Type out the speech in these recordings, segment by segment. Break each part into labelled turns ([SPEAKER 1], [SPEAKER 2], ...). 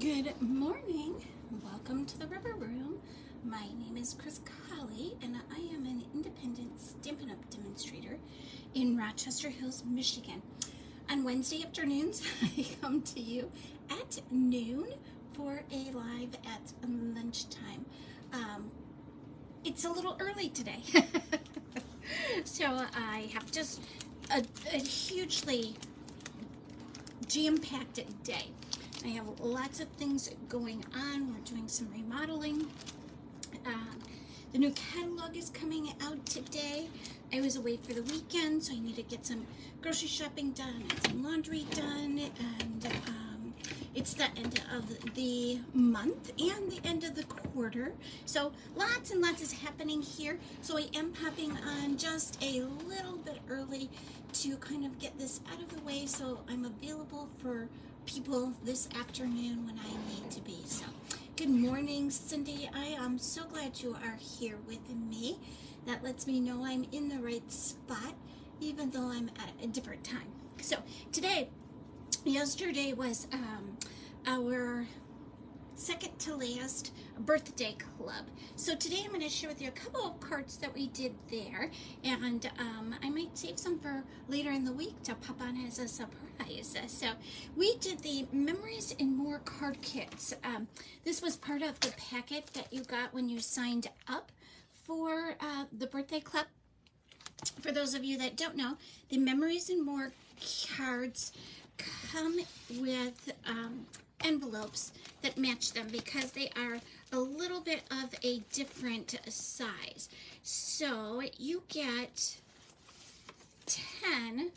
[SPEAKER 1] Good morning. Welcome to the Rubber Room. My name is Chris Colley, and I am an independent Stampin' Up! Demonstrator in Rochester Hills, Michigan. On Wednesday afternoons, I come to you at noon for a live at lunchtime. It's a little early today, so I have just a hugely jam-packed day. I have lots of things going on. We're doing some remodeling. The new catalog is coming out today. I was away for the weekend, so I need to get some grocery shopping done and some laundry done. And it's the end of the month and the end of the quarter. So lots and lots is happening here. So I am popping on just a little bit early to kind of get this out of the way so I'm available for people this afternoon when I need to be. So good morning, Cindy. I am so glad you are here with me. That lets me know I'm in the right spot, even though I'm at a different time. So yesterday was our second to last birthday club. So today I'm going to share with you a couple of cards that we did there, and I might save some for later in the week to pop on as a surprise. So we did the Memories and More card kits. This was part of the packet that you got when you signed up for the birthday club. For those of you that don't know, the Memories and More cards come with envelopes that match them because they are a little bit of a different size. So you get 10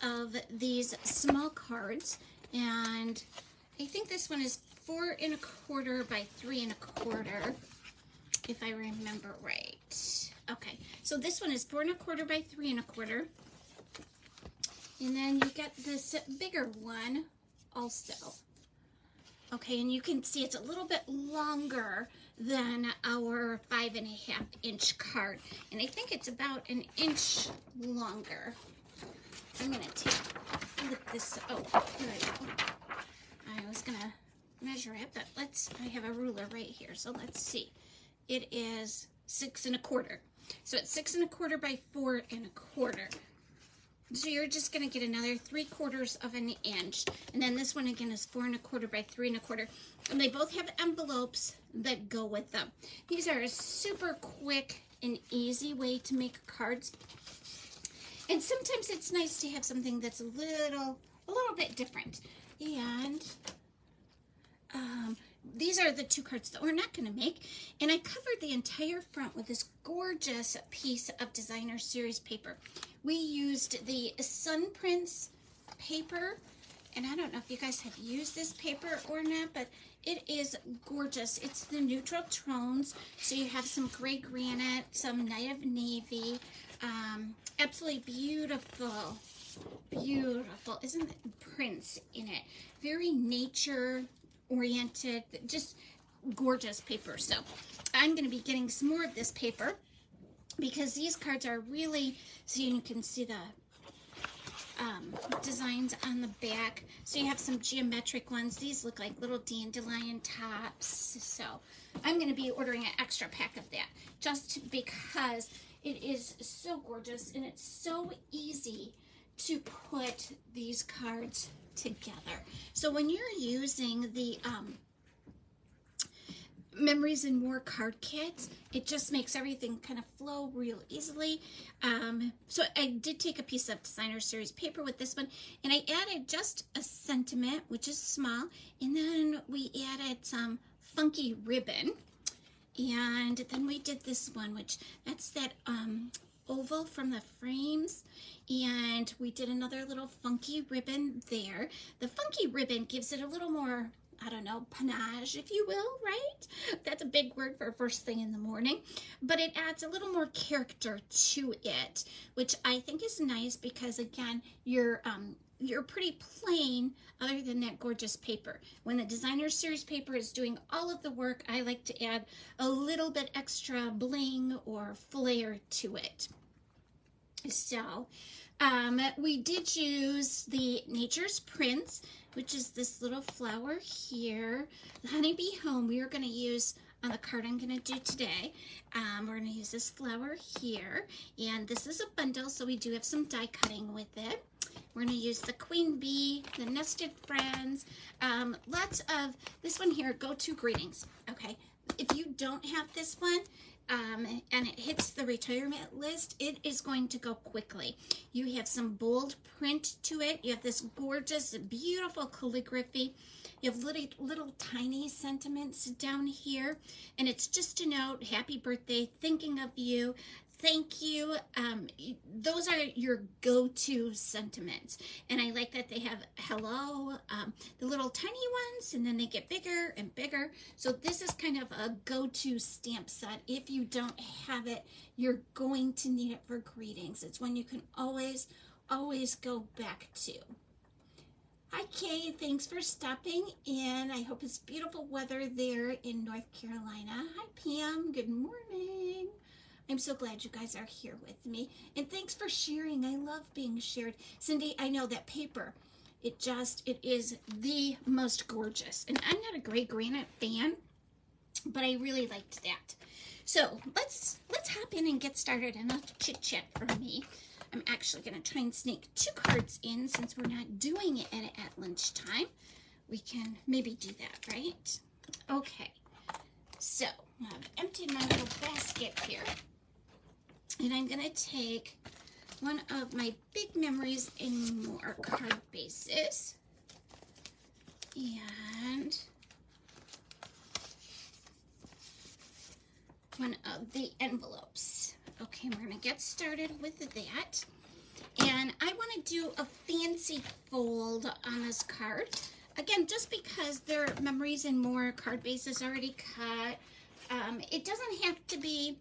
[SPEAKER 1] of these small cards, and I think this one is 4 1/4 by 3 1/4, if I remember right. Okay, so this one is 4 1/4 by 3 1/4. And then you get this bigger one also. Okay, and you can see it's a little bit longer than our 5.5 inch card. And I think it's about an inch longer. I'm gonna flip this, oh, here I go. I was gonna measure it, but I have a ruler right here, so let's see. It is 6 1/4. So it's 6 1/4 by 4 1/4. So you're just going to get another 3/4 of an inch. And then this one again is 4 1/4 by 3 1/4. And they both have envelopes that go with them. These are a super quick and easy way to make cards. And sometimes it's nice to have something that's a little bit different. And these are the 2 cards that we're not going to make. And I covered the entire front with this gorgeous piece of designer series paper. We used the Sun Prince paper, and I don't know if you guys have used this paper or not, but it is gorgeous. It's the neutral tones, so you have some gray granite, some night of navy, absolutely beautiful, beautiful. Isn't the prints in it? Very nature oriented, just gorgeous paper. So I'm going to be getting some more of this paper because these cards are really, so you can see the designs on the back. So you have some geometric ones. These look like little dandelion tops. So I'm going to be ordering an extra pack of that just because it is so gorgeous and it's so easy to put these cards together. So when you're using the Memories and More card kits, it just makes everything kind of flow real easily. So I did take a piece of designer series paper with this one, and I added just a sentiment, which is small, and then we added some funky ribbon, and then we did this one, which that's that oval from the frames, and we did another little funky ribbon there. The funky ribbon gives it a little more, I don't know, panache, if you will, right? That's a big word for first thing in the morning, but it adds a little more character to it, which I think is nice because, again, you're pretty plain other than that gorgeous paper. When the designer series paper is doing all of the work, I like to add a little bit extra bling or flair to it. So we did use the Nature's Prints which is this little flower here. The Honeybee Home we are going to use on the card I'm going to do today. We're going to use this flower here, and this is a bundle, so we do have some die cutting with it. We're going to use the Queen Bee, the Nested Friends, lots of, this one here, Go-To Greetings, okay? If you don't have this one, and it hits the retirement list, it is going to go quickly. You have some bold print to it. You have this gorgeous, beautiful calligraphy. You have little tiny sentiments down here, and it's just a note, happy birthday, thinking of you, thank you. Those are your go-to sentiments. And I like that they have hello, the little tiny ones, and then they get bigger and bigger. So this is kind of a go-to stamp set. If you don't have it, you're going to need it for greetings. It's one you can always go back to. Hi Kay, thanks for stopping in. I hope it's beautiful weather there in North Carolina. Hi Pam, good morning. I'm so glad you guys are here with me. And thanks for sharing. I love being shared. Cindy, I know that paper, it is the most gorgeous. And I'm not a gray granite fan, but I really liked that. So let's hop in and get started. Enough chit chat for me. I'm actually going to try and sneak 2 cards in since we're not doing it at lunchtime. We can maybe do that, right? Okay. So I've emptied my little basket here. And I'm going to take one of my Big Memories and More card bases. And one of the envelopes. Okay, we're going to get started with that. And I want to do a fancy fold on this card. Again, just because there are Memories and More card bases already cut. It doesn't have to be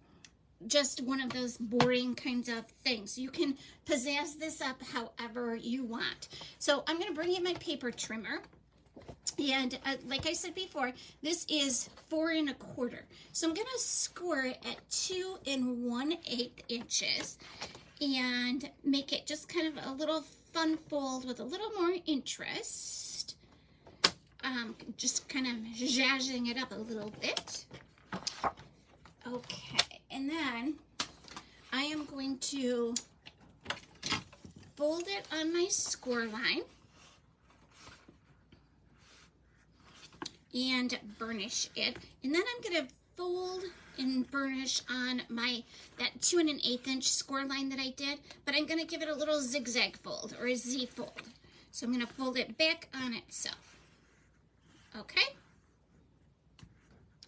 [SPEAKER 1] just one of those boring kinds of things. You can pizzazz this up however you want. So I'm going to bring in my paper trimmer. And like I said before, this is 4 1/4. So I'm going to score it at 2 1/8 inches and make it just kind of a little fun fold with a little more interest. Just kind of zhazhing it up a little bit. Okay, and then I am going to fold it on my score line and burnish it. And then I'm going to fold and burnish on that 2 1/8 inch score line that I did, but I'm going to give it a little zigzag fold or a Z fold. So I'm going to fold it back on itself. Okay?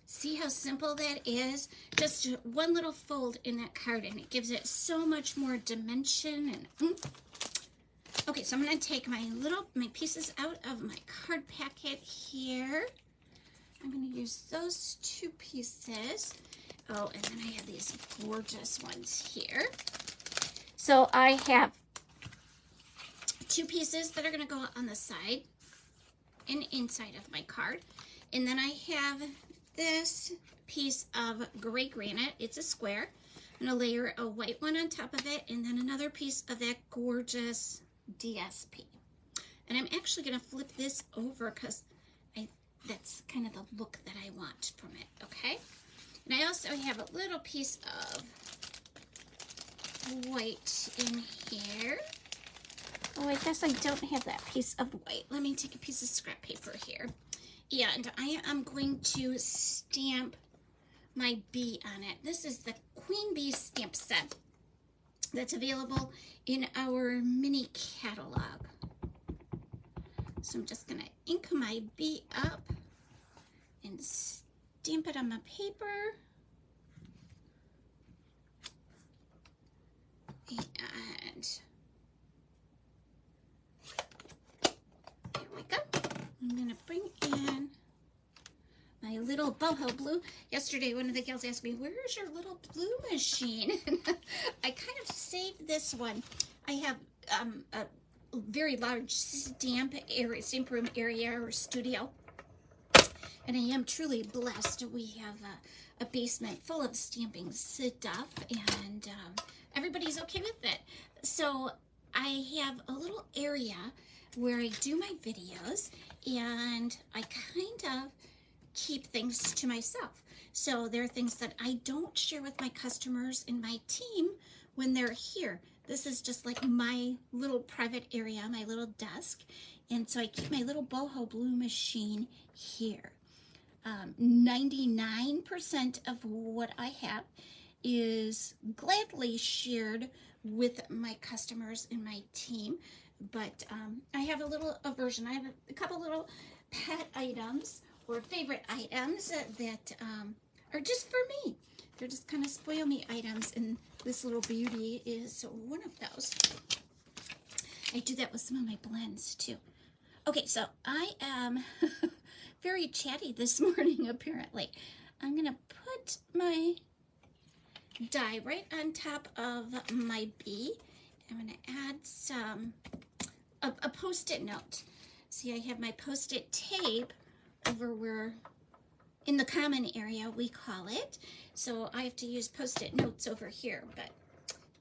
[SPEAKER 1] See how simple that is? Just one little fold in that card, and it gives it so much more dimension and oomph. Okay, so I'm going to take my pieces out of my card packet here. I'm going to use those 2 pieces. Oh, and then I have these gorgeous ones here. So I have 2 pieces that are going to go on the side and inside of my card. And then I have this piece of gray granite. It's a square. I'm going to layer a white one on top of it, and then another piece of that gorgeous DSP. And I'm actually going to flip this over because that's kind of the look that I want from it, okay? And I also have a little piece of white in here. Oh, I guess I don't have that piece of white. Let me take a piece of scrap paper here. And I am going to stamp my bee on it. This is the Queen Bee stamp set that's available in our mini catalog. So I'm just going to ink my bee up and stamp it on my paper. And there we go. I'm going to bring in my little boho blue. Yesterday, one of the gals asked me, where's your little blue machine? I kind of saved this one. I have a very large stamp room area or studio. And I am truly blessed. We have a basement full of stamping stuff, and everybody's okay with it. So I have a little area where I do my videos, and I kind of keep things to myself. So there are things that I don't share with my customers and my team when they're here. This is just like my little private area, my little desk. And so I keep my little boho blue machine here. 99% of what I have is gladly shared with my customers and my team. But I have a little aversion. I have a couple little pet items or favorite items that are just for me. They're just kind of spoil me items, and this little beauty is one of those. I do that with some of my blends too. Okay, so I am very chatty this morning apparently. I'm gonna put my die right on top of my bee. I'm gonna add some a post-it note. See, I have my post-it tape over where in the common area we call it. So I have to use post-it notes over here, but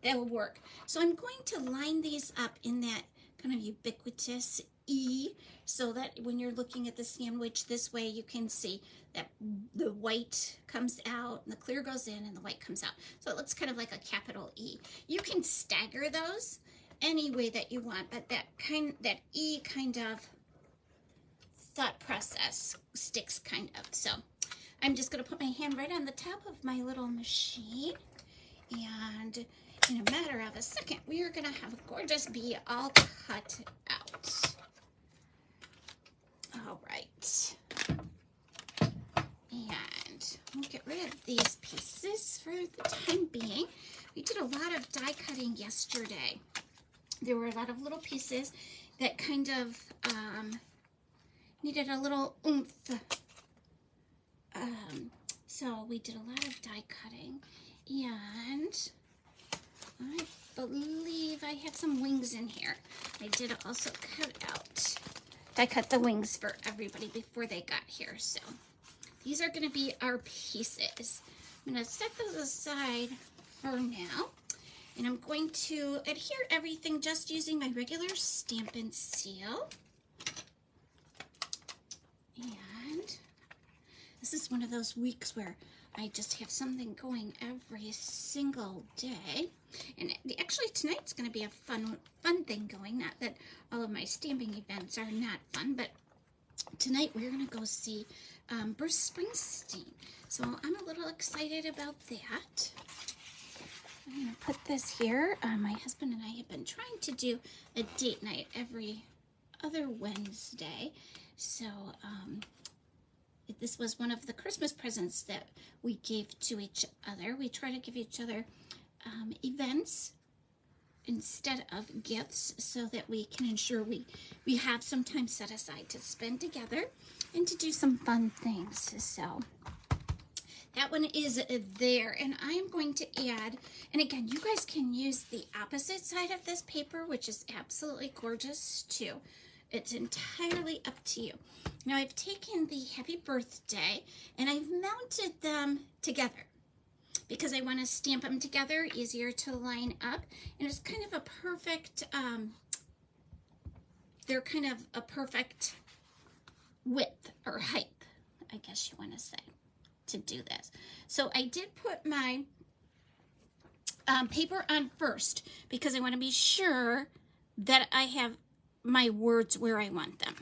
[SPEAKER 1] that will work. So I'm going to line these up in that kind of ubiquitous E, so that when you're looking at the sandwich this way, you can see that the white comes out and the clear goes in and the white comes out. So it looks kind of like a capital E. You can stagger those any way that you want, but that E kind of thought process sticks kind of. So I'm just going to put my hand right on the top of my little machine, and in a matter of a second, we are going to have a gorgeous bee all cut out. All right. And we'll get rid of these pieces for the time being. We did a lot of die cutting yesterday. There were a lot of little pieces that kind of needed a little oomph. So we did a lot of die cutting, and I believe I have some wings in here. I did also die cut the wings for everybody before they got here. So these are going to be our pieces. I'm going to set those aside for now, and I'm going to adhere everything just using my regular Stampin' Seal. And this is one of those weeks where I just have something going every single day. And actually tonight's going to be a fun thing going. Not that all of my stamping events are not fun, but tonight we're going to go see Bruce Springsteen. So I'm a little excited about that. I'm going to put this here. My husband and I have been trying to do a date night every other Wednesday. So this was one of the Christmas presents that we gave to each other. We try to give each other events instead of gifts, so that we can ensure we have some time set aside to spend together and to do some fun things. So that one is there, and I am going to add, and again, you guys can use the opposite side of this paper, which is absolutely gorgeous too. It's entirely up to you. Now I've taken the happy birthday and I've mounted them together because I want to stamp them together, easier to line up, and it's kind of a perfect, they're kind of a perfect width or height, I guess you want to say, to do this. So I did put my paper on first because I want to be sure that I have my words where I want them.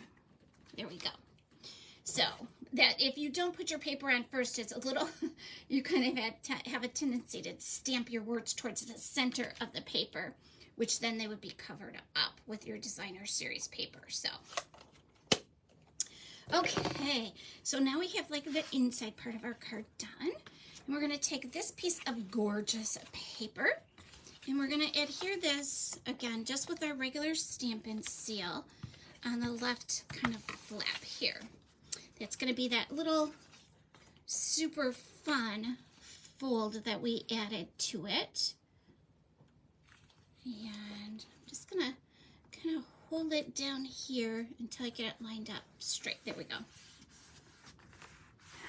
[SPEAKER 1] There we go. So that if you don't put your paper on first, it's a little, you kind of have a tendency to stamp your words towards the center of the paper, which then they would be covered up with your designer series paper. So, okay, so now we have like the inside part of our card done. And we're gonna take this piece of gorgeous paper, and we're going to adhere this, again, just with our regular Stampin' Seal on the left kind of flap here. That's going to be that little super fun fold that we added to it. And I'm just going to kind of hold it down here until I get it lined up straight. There we go.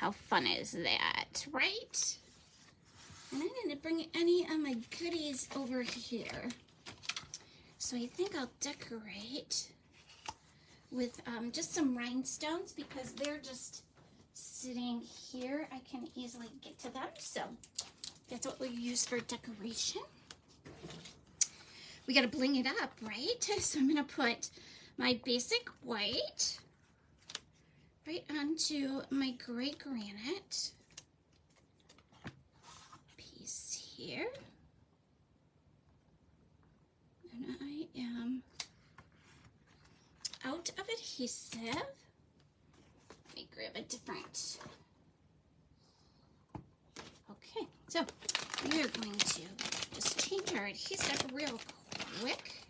[SPEAKER 1] How fun is that, right? And I didn't bring any of my goodies over here. So I think I'll decorate with just some rhinestones because they're just sitting here. I can easily get to them, so that's what we use for decoration. We got to bling it up, right? So I'm going to put my basic white right onto my gray granite piece here. And I am out of adhesive. Let me grab a different. Okay, so we are going to just change our adhesive real quick.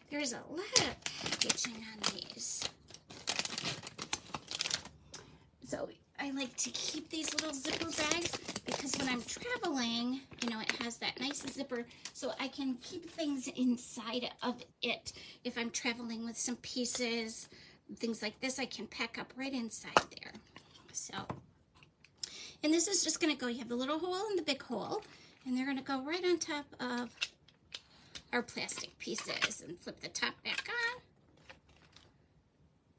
[SPEAKER 1] There's a lot of packaging on these. So I like to keep these little zipper bags because when I'm traveling, you know, it has that nice zipper so I can keep things inside of it. If I'm traveling with some pieces, things like this, I can pack up right inside there. So, and this is just going to go, you have the little hole and the big hole, and they're going to go right on top of our plastic pieces and flip the top back on.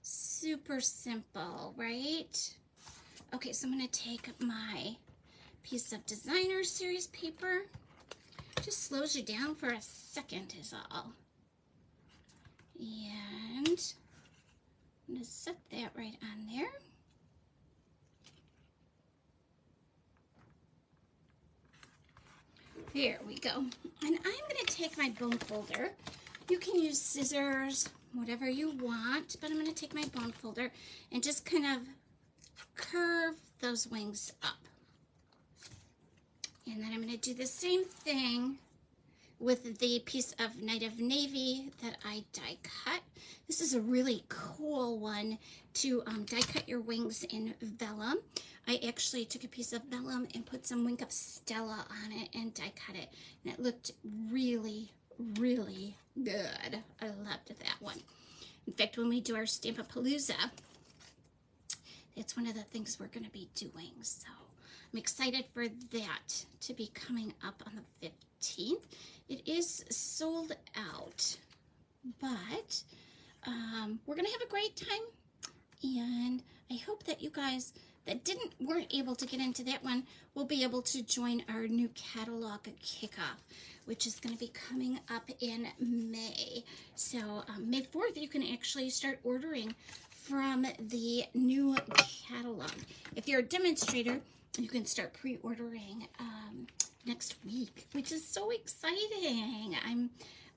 [SPEAKER 1] Super simple, right? Okay, so I'm going to take my piece of designer series paper. Just slows you down for a second is all. And I'm going to set that right on there. There we go. And I'm going to take my bone folder. You can use scissors, whatever you want, but I'm going to take my bone folder and just kind of curve those wings up. And then I'm going to do the same thing with the piece of Night of Navy that I die cut. This is a really cool one to die cut your wings in vellum. I actually took a piece of vellum and put some Wink of Stella on it and die cut it. And it looked really, really good. I loved that one. In fact, when we do our Stampapalooza, that's one of the things we're going to be doing. So I'm excited for that to be coming up on the 15th. It is sold out, but we're going to have a great time. And I hope that you guys that weren't able to get into that one will be able to join our new catalog kickoff, which is going to be coming up in May. So May 4th, you can actually start ordering from the new catalog. If you're a demonstrator, you can start pre-ordering next week, which is so exciting.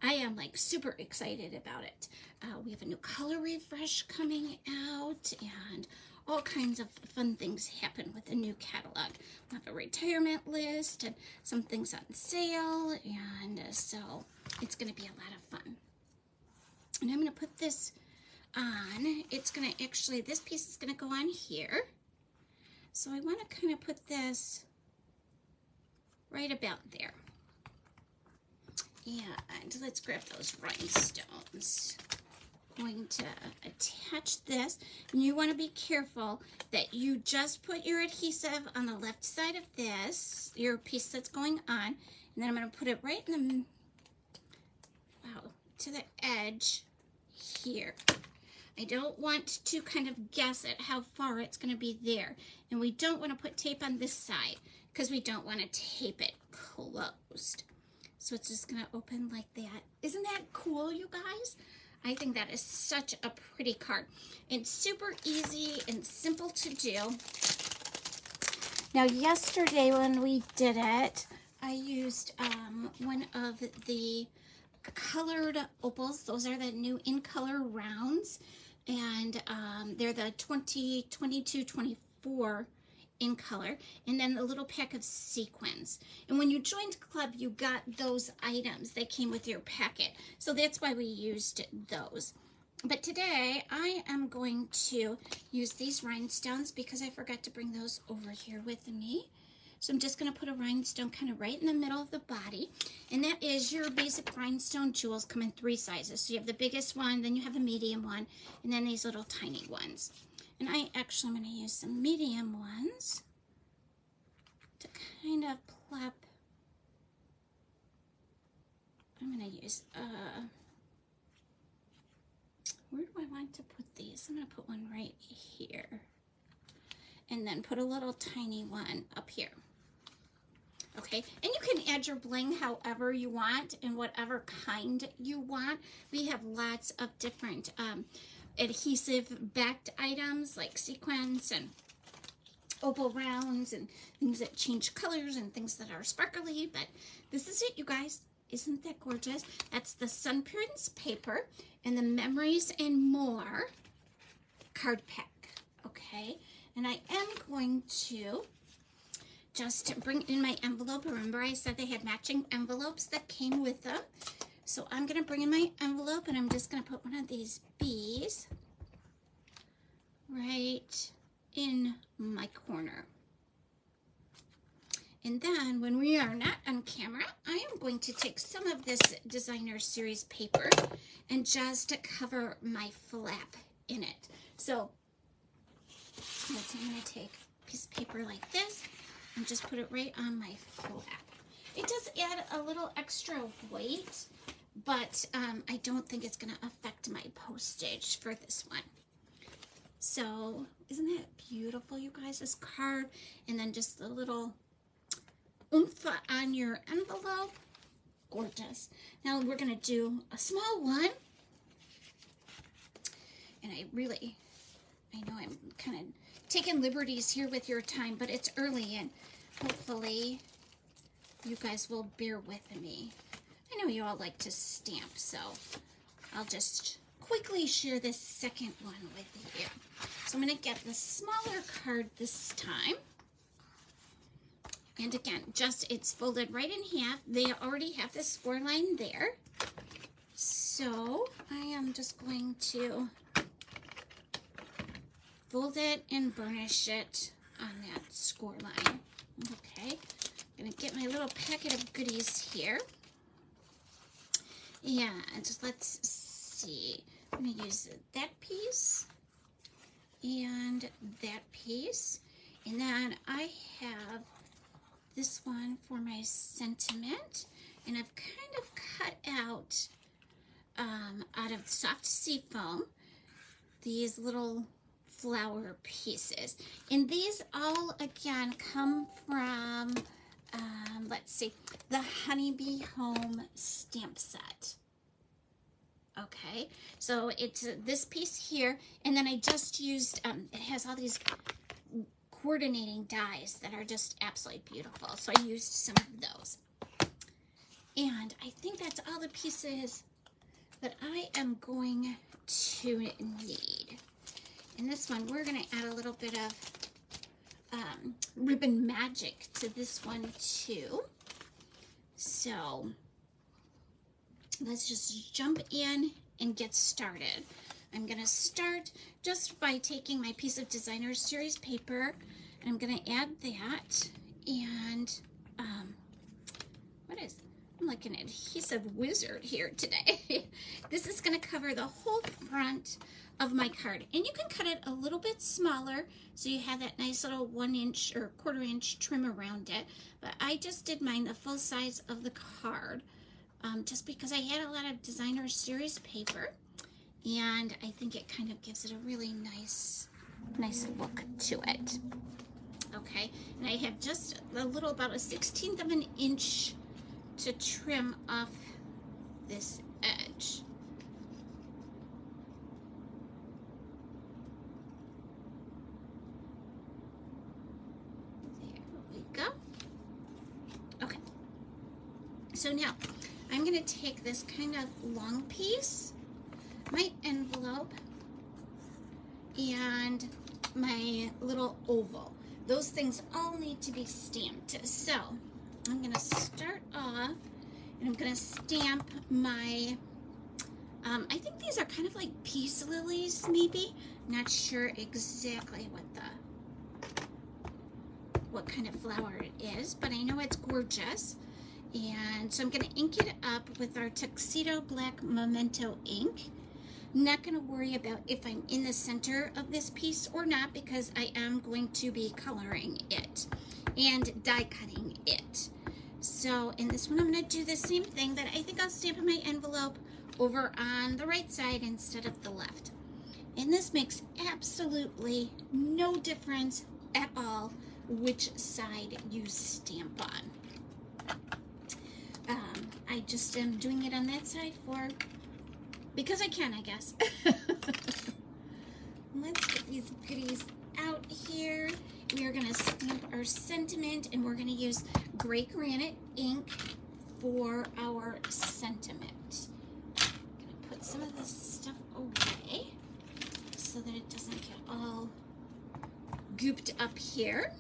[SPEAKER 1] I am like super excited about it. We have a new color refresh coming out, and all kinds of fun things happen with the new catalog. We have a retirement list and some things on sale, and so it's going to be a lot of fun. And I'm going to put this on. It's going to actually, this piece is going to go on here. So I want to kind of put this right about there. And let's grab those rhinestones. Going to attach this, and you want to be careful that you just put your adhesive on the left side of this, your piece that's going on, and then I'm going to put it right in the, to the edge here. I don't want to kind of guess at how far it's going to be there, and we don't want to put tape on this side because we don't want to tape it closed. So it's just going to open like that. Isn't that cool, you guys? I think that is such a pretty card. It's super easy and simple to do. Now, yesterday when we did it, I used one of the colored opals. Those are the new in color rounds, and they're the 20, 22, 24 in color, and then the little pack of sequins. And when you joined club, you got those items. They came with your packet. So that's why we used those. But today I am going to use these rhinestones because I forgot to bring those over here with me. So I'm just going to put a rhinestone kind of right in the middle of the body. And that is your basic rhinestone jewels come in 3 sizes. So you have the biggest one, then you have a medium one, and then these little tiny ones. And I actually am going to use some medium ones to kind of plop. I'm going to use where do I want to put these? I'm going to put one right here. And then put a little tiny one up here. Okay, and you can add your bling however you want and whatever kind you want. We have lots of different adhesive backed items like sequins and opal rounds and things that change colors and things that are sparkly, but this is it, you guys. Isn't that gorgeous? That's the Sun Prince paper and the Memories and More card pack, okay? And I am going to just bring in my envelope. Remember I said they had matching envelopes that came with them. So I'm gonna bring in my envelope and I'm just gonna put one of these bees right in my corner. And then when we are not on camera, I am going to take some of this designer series paper and just cover my flap in it. So I'm going to take a piece of paper like this and just put it right on my flap. It does add a little extra weight, but I don't think it's going to affect my postage for this one. So isn't that beautiful, you guys? This card, and then just a little oomph on your envelope. Gorgeous. Now we're going to do a small one. And I know I'm kind of taking liberties here with your time, but it's early and hopefully you guys will bear with me. I know you all like to stamp, so I'll just quickly share this second one with you. So I'm going to get the smaller card this time. And again, it's folded right in half. They already have the score line there. So I am just going to fold it and burnish it on that score line. Okay, I'm gonna get my little packet of goodies here. And let's see, I'm gonna use that piece and that piece. And then I have this one for my sentiment. And I've kind of cut out of soft sea foam these little flower pieces, and these all again come from let's see, the Honeybee Home stamp set. Okay, so it's this piece here, and then I just used it has all these coordinating dies that are just absolutely beautiful, so I used some of those. And I think that's all the pieces that I am going to need. In this one, we're going to add a little bit of ribbon magic to this one too. So let's just jump in and get started. I'm going to start just by taking my piece of designer series paper, and I'm going to add that. And I'm like an adhesive wizard here today. This is going to cover the whole front of my card, and you can cut it a little bit smaller so you have that nice little 1 inch or 1/4 inch trim around it, but I just did mine the full size of the card just because I had a lot of designer series paper, and I think it kind of gives it a really nice look to it. Okay, and I have just a little, about a 1/16 of an inch to trim off this edge. There we go. Okay, so now I'm going to take this kind of long piece, my envelope, and my little oval. Those things all need to be stamped. So I'm going to start off and I'm going to stamp my, I think these are kind of like peace lilies maybe. Not sure exactly what kind of flower it is, but I know it's gorgeous. And so I'm going to ink it up with our Tuxedo Black Memento ink. Not going to worry about if I'm in the center of this piece or not, because I am going to be coloring it and die cutting it. So in this one, I'm going to do the same thing that I think I'll stamp in my envelope over on the right side instead of the left. And this makes absolutely no difference at all which side you stamp on. I just am doing it on that side because I can, I guess. Let's get these goodies out here. We are going to stamp our sentiment, and we're going to use gray granite ink for our sentiment. I'm going to put some of this stuff away so that it doesn't get all gooped up here.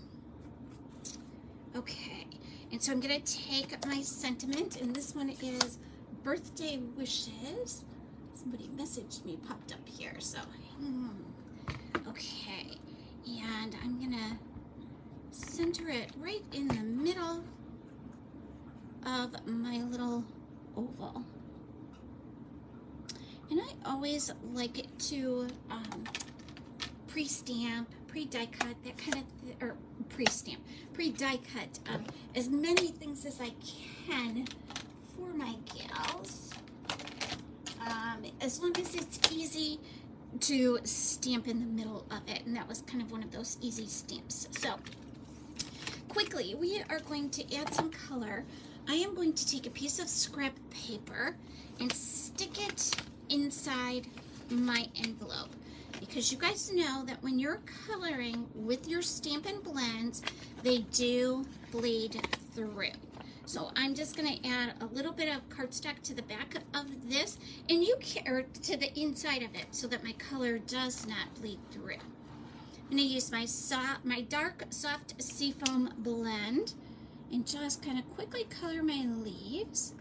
[SPEAKER 1] Okay, and so I'm going to take my sentiment, and this one is birthday wishes. Somebody messaged me, popped up here, so okay, and I'm going to center it right in the middle of my little oval. And I always like it to pre-stamp, pre-die cut, that kind of, or pre-stamp, pre-die cut as many things as I can for my gals, as long as it's easy to stamp in the middle of it. And that was kind of one of those easy stamps. So quickly, we are going to add some color. I am going to take a piece of scrap paper and stick it inside my envelope, because you guys know that when you're coloring with your Stampin' Blends, they do bleed through. So I'm just going to add a little bit of cardstock to the back of this, and or to the inside of it, so that my color does not bleed through. I'm going to use my dark soft seafoam blend and just kind of quickly color my leaves.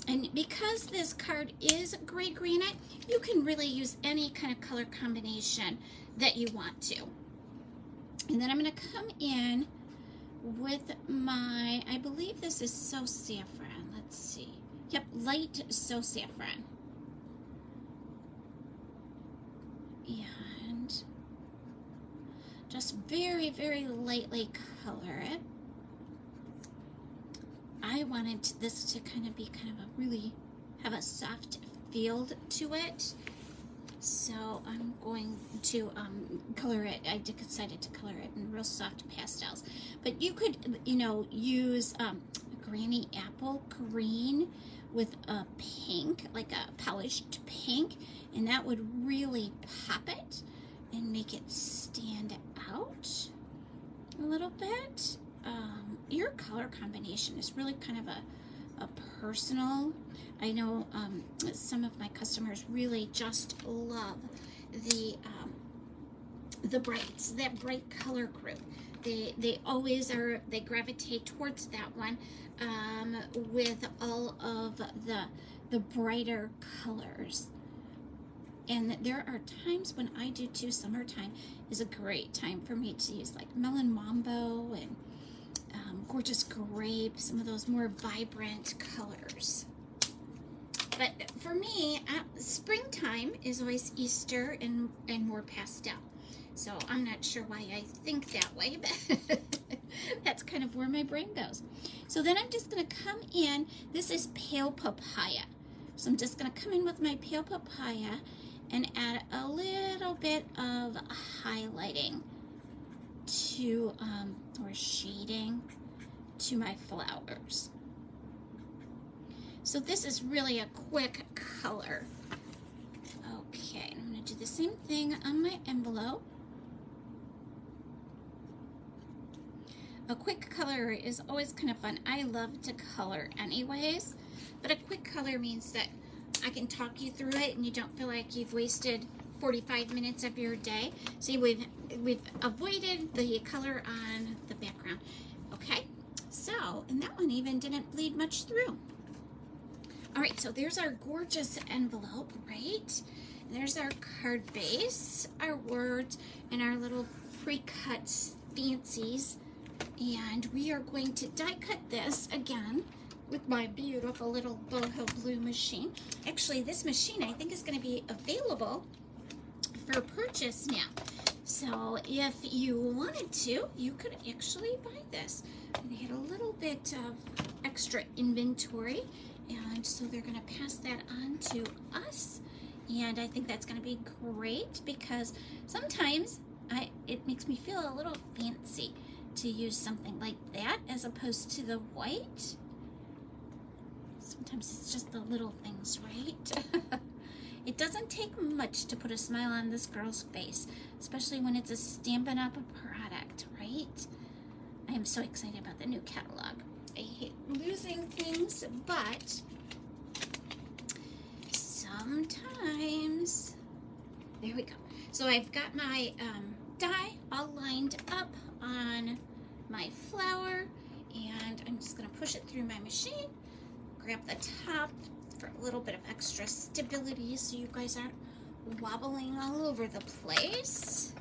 [SPEAKER 1] And because this card is gray granite, you can really use any kind of color combination that you want to. And then I'm going to come in with my, I believe this is So Saffron. Let's see. Yep, light So Saffron. And just very, very lightly color it. I wanted this to kind of be really have a soft feel to it. So I'm going to color it. I decided to color it in real soft pastels. But you could, use Granny Apple green with a pink, like a polished pink, and that would really pop it and make it stand out a little bit. Your color combination is really kind of a personal. I know some of my customers really just love the brights, that bright color group. They always are, they gravitate towards that one with all of the brighter colors. And there are times when I do too. Summertime is a great time for me to use like Melon Mambo and Gorgeous Grape, some of those more vibrant colors. But for me, springtime is always Easter and more pastel. So I'm not sure why I think that way, but that's kind of where my brain goes. So then I'm just going to come in. This is Pale Papaya. So I'm just going to come in with my Pale Papaya and add a little bit of highlighting to, or shading to my flowers. So this is really a quick color. Okay, I'm going to do the same thing on my envelope. A quick color is always kind of fun. I love to color anyways, but a quick color means that I can talk you through it and you don't feel like you've wasted 45 minutes of your day. See, we've avoided the color on the background. Okay, so, and that one even didn't bleed much through. All right, so there's our gorgeous envelope, right? There's our card base, our words, and our little pre-cut fancies. And we are going to die cut this again with my beautiful little boho blue machine. Actually, this machine I think is going to be available for purchase now. So if you wanted to, you could actually buy this. They had a little bit of extra inventory, And so they're going to pass that on to us. And I think that's going to be great because sometimes it makes me feel a little fancy to use something like that as opposed to the white. Sometimes it's just the little things, right? It doesn't take much to put a smile on this girl's face, especially when it's a Stampin' Up! Product, right? I am so excited about the new catalog. I hate losing things, but sometimes, there we go. So I've got my die all lined up on my flower, and I'm just gonna push it through my machine, grab the top for a little bit of extra stability so you guys aren't wobbling all over the place.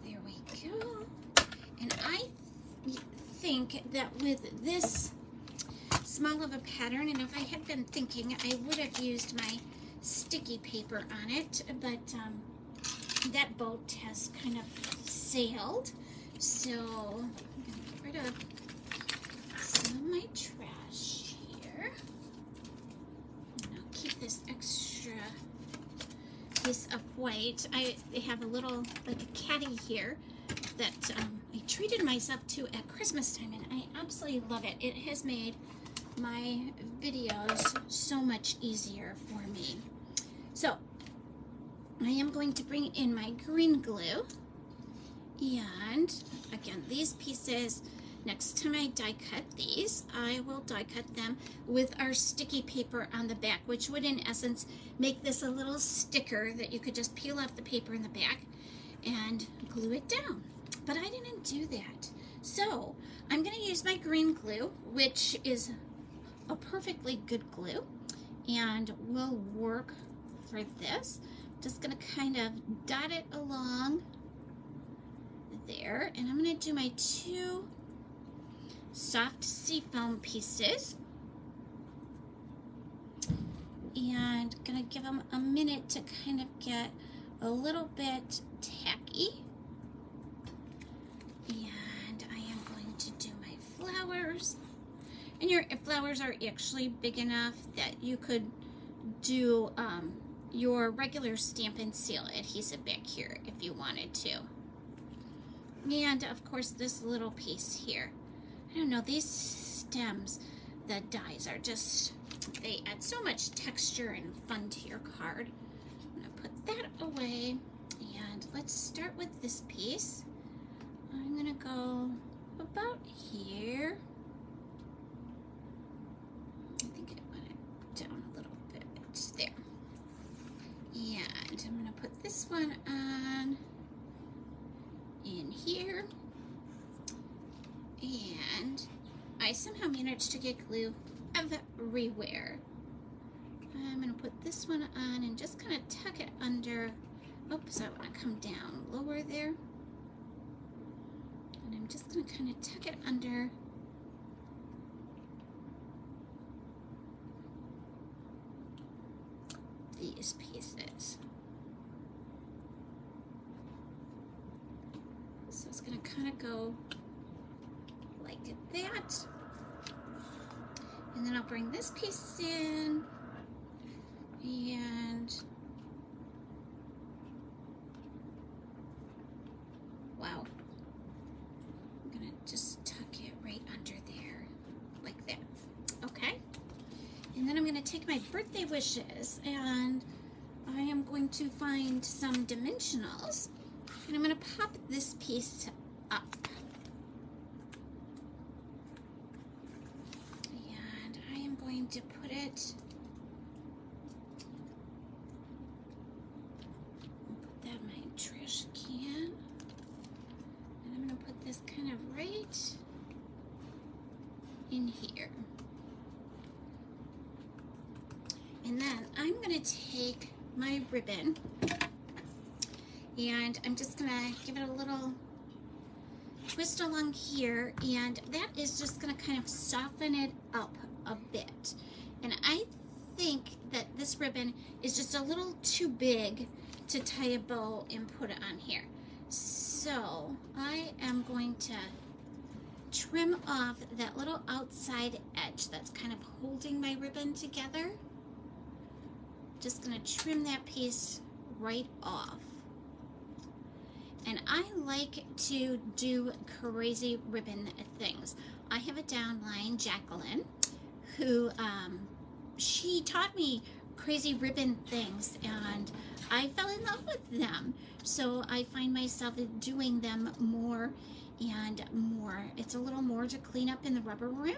[SPEAKER 1] There we go. And I think that with this small of a pattern, and if I had been thinking, I would have used my sticky paper on it, but that boat has kind of sailed. So I'm gonna get rid of some of my trash here. And I'll keep this extra piece of white. I have a little, like a caddy here that I treated myself to at Christmas time, and I absolutely love it. It has made my videos so much easier for me. So I am going to bring in my green glue, and again, these pieces, next time I die cut these, I will die cut them with our sticky paper on the back, which would in essence make this a little sticker that you could just peel off the paper in the back and glue it down. But I didn't do that. So I'm going to use my green glue, which is a perfectly good glue, and will work for this. Just going to kind of dot it along there, and I'm going to do my two soft seafoam pieces, and going to give them a minute to kind of get a little bit tacky. And I am going to do my flowers, and your flowers are actually big enough that you could do your regular Stampin' Seal adhesive back here if you wanted to. And of course this little piece here, I don't know, these stems, the dies are just, they add so much texture and fun to your card. I'm gonna put that away, and let's start with this piece. I'm gonna go about here. I think I want it down a little bit, there. And I'm gonna put this one on in here. And I somehow managed to get glue everywhere. I'm gonna put this one on and just kind of tuck it under. Oops, I wanna come down lower there. And I'm just gonna kind of tuck it under these pieces. So it's gonna kind of go like that. And then I'll bring this piece in, and wow, I'm gonna just tuck it right under there, like that. Okay. And then I'm gonna take my birthday wishes, and I am going to find some dimensionals, and I'm gonna pop this piece up. And I am going to put it, put that in my trash can, and I'm gonna put this kind of right in here. And then I'm gonna take my ribbon, and I'm just gonna give it a little twist along here, and that is just gonna kind of soften it up a bit. And I think that this ribbon is just a little too big to tie a bow and put it on here. So I am going to trim off that little outside edge that's kind of holding my ribbon together. Just gonna trim that piece right off. And I like to do crazy ribbon things. I have a downline, Jacqueline, who she taught me crazy ribbon things, and I fell in love with them. So I find myself doing them more and more. It's a little more to clean up in the rubber room,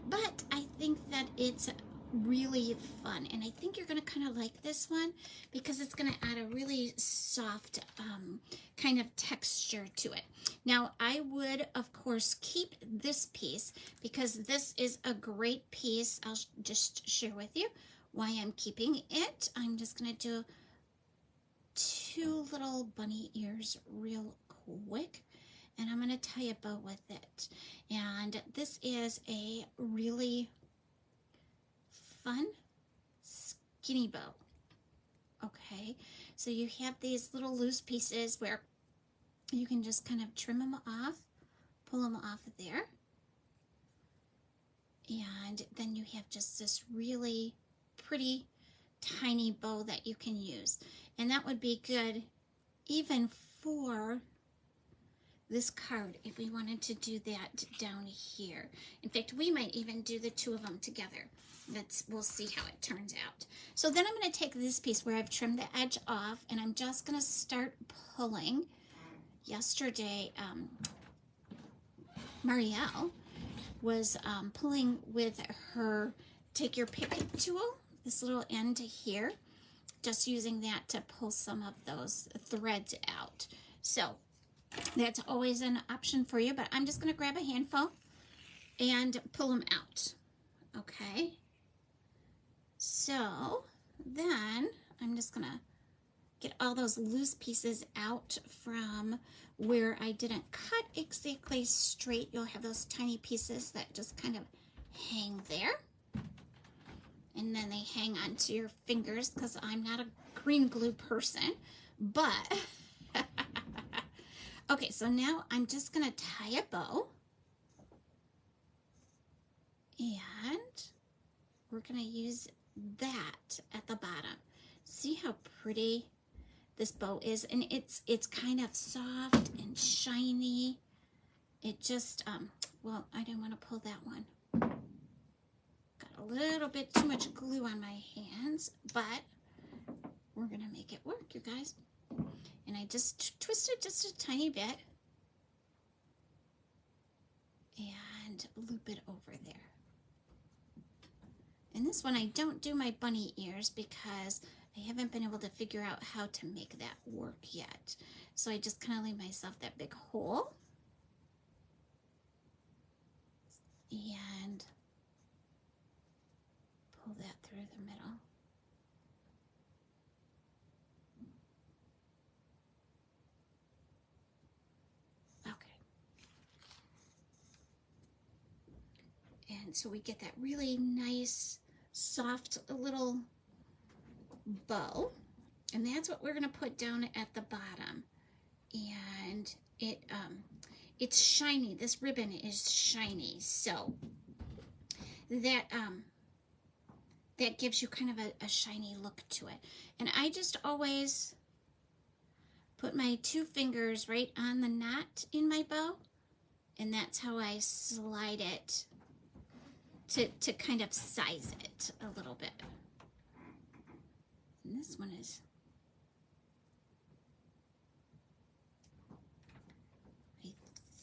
[SPEAKER 1] but I think that it's really fun, and I think you're going to kind of like this one because it's going to add a really soft kind of texture to it. Now I would of course keep this piece because this is a great piece. I'll just share with you why I'm keeping it. I'm just going to do 2 little bunny ears real quick, and I'm going to tie a bow with it. And this is a really fun skinny bow. Okay, so you have these little loose pieces where you can just kind of trim them off, pull them off of there, and then you have just this really pretty tiny bow that you can use. And that would be good even for this card if we wanted to do that down here. In fact, we might even do the 2 of them together. We'll see how it turns out. So then I'm going to take this piece where I've trimmed the edge off, and I'm just going to start pulling. Yesterday, Marielle was pulling with her take your pick tool, this little end here, just using that to pull some of those threads out. So that's always an option for you, but I'm just going to grab a handful and pull them out. Okay. So then I'm just going to get all those loose pieces out from where I didn't cut exactly straight. You'll have those tiny pieces that just kind of hang there. And then they hang onto your fingers because I'm not a green glue person. But, okay, so now I'm just going to tie a bow. And we're going to use that at the bottom. See how pretty this bow is? And it's kind of soft and shiny. It just, well, I didn't want to pull that one. Got a little bit too much glue on my hands, but we're going to make it work, you guys. And I just twisted just a tiny bit and loop it over there. And this one I don't do my bunny ears because I haven't been able to figure out how to make that work yet. So I just kind of leave myself that big hole. And pull that through the middle. Okay. And so we get that really nice, soft little bow. And that's what we're going to put down at the bottom. And it's shiny. This ribbon is shiny. So that that gives you kind of a shiny look to it. And I just always put my 2 fingers right on the knot in my bow, and that's how I slide it to kind of size it a little bit. And this one is, I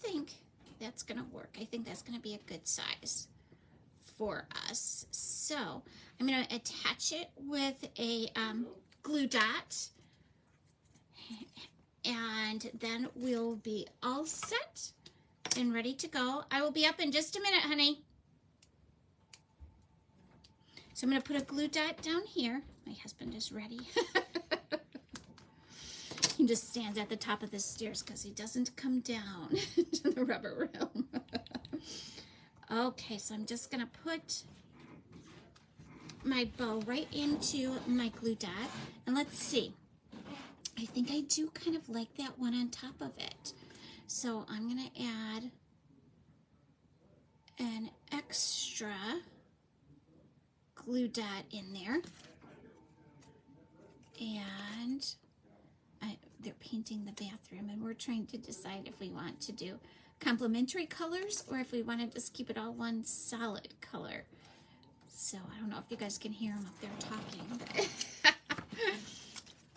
[SPEAKER 1] think that's gonna work. I think that's gonna be a good size for us. So I'm going to attach it with a glue dot, and then we'll be all set and ready to go. I will be up in just a minute, honey. So I'm going to put a glue dot down here. My husband is ready. He just stands at the top of the stairs because he doesn't come down to the rubber room. Okay, so I'm just going to put my bow right into my glue dot. And let's see. I think I do kind of like that one on top of it. So I'm going to add an extra glue dot in there. And they're painting the bathroom, and we're trying to decide if we want to do complementary colors or if we want to just keep it all one solid color. So I don't know if you guys can hear them up there talking, but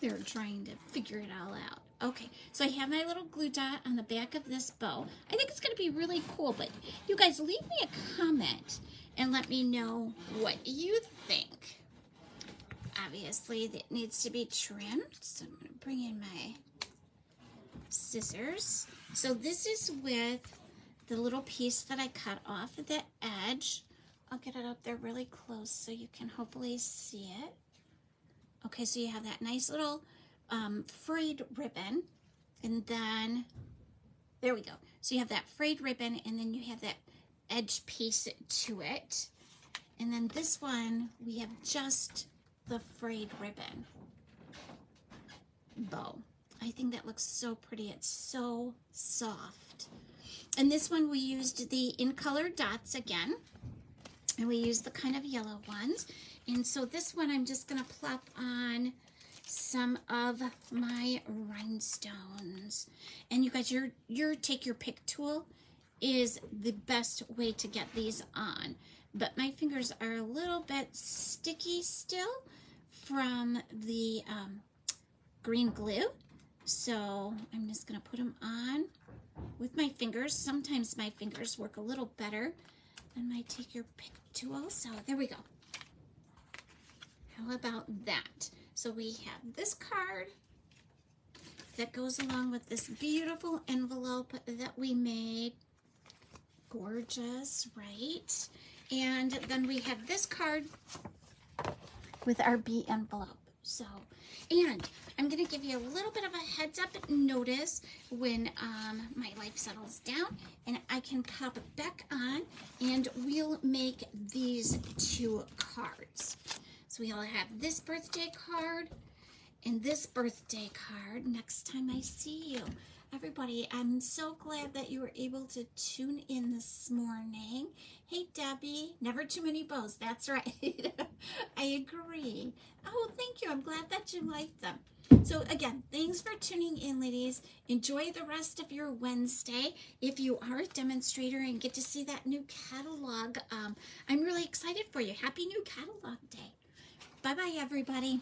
[SPEAKER 1] they're trying to figure it all out. Okay, so I have my little glue dot on the back of this bow. I think it's going to be really cool, but you guys leave me a comment and let me know what you think. Obviously, that needs to be trimmed, so I'm going to bring in my scissors. So this is with the little piece that I cut off at the edge. I'll get it up there really close so you can hopefully see it. Okay, so you have that nice little frayed ribbon, and then there we go. So you have that frayed ribbon, and then you have that edge piece to it. And then this one, we have just the frayed ribbon bow. I think that looks so pretty. It's so soft. And this one we used the in color dots again, and we used the kind of yellow ones. And so this one I'm just gonna plop on some of my rhinestones. And you guys, your take your pick tool is the best way to get these on. But my fingers are a little bit sticky still from the green glue. So I'm just gonna put them on with my fingers. Sometimes my fingers work a little better than my take your pick tool. So there we go. How about that? So we have this card that goes along with this beautiful envelope that we made. Gorgeous, right? And then we have this card with our bee envelope. So, and I'm going to give you a little bit of a heads up notice when my life settles down and I can pop it back on, and we'll make these two cards. So we'll have this birthday card and this birthday card next time I see you. Everybody, I'm so glad that you were able to tune in this morning. Hey, Debbie, never too many bows. That's right. I agree. Oh, thank you. I'm glad that you liked them. So again, thanks for tuning in, ladies. Enjoy the rest of your Wednesday. If you are a demonstrator and get to see that new catalog, I'm really excited for you. Happy new catalog day. Bye-bye, everybody.